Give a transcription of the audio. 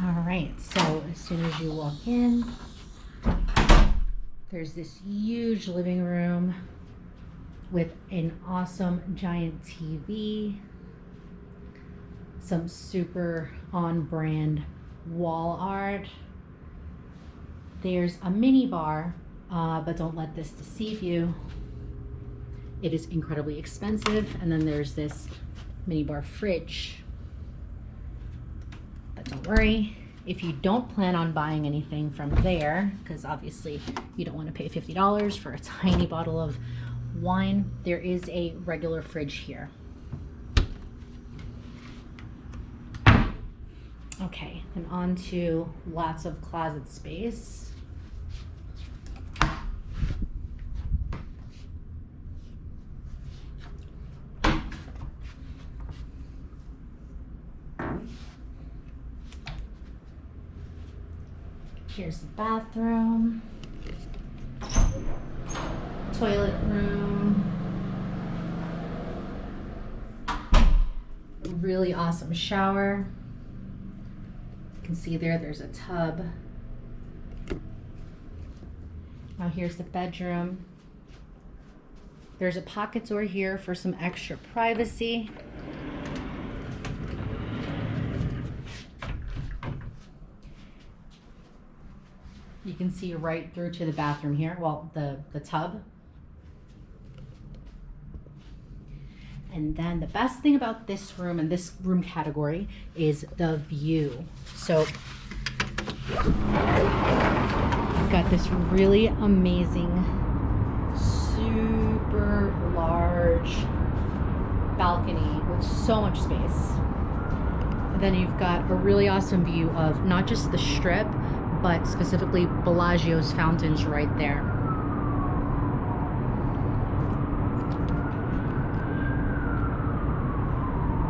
All right, so as soon as you walk in, there's this huge living room with an awesome giant TV, some super on-brand wall art. There's a mini bar, but don't let this deceive you. It is incredibly expensive. And then there's this mini bar fridge. But don't worry, if you don't plan on buying anything from there, because obviously you don't want to pay $50 for a tiny bottle of wine, there is a regular fridge here. Okay, and on to lots of closet space. Here's the bathroom, toilet room, really awesome shower. You can see there's a tub. Now here's the bedroom. There's a pocket door here for some extra privacy. You can see right through to the bathroom here, well, the tub. And then the best thing about this room and this room category is the view. So you've got this really amazing, super large balcony with so much space. And then you've got a really awesome view of not just the strip, but specifically Bellagio's fountains right there.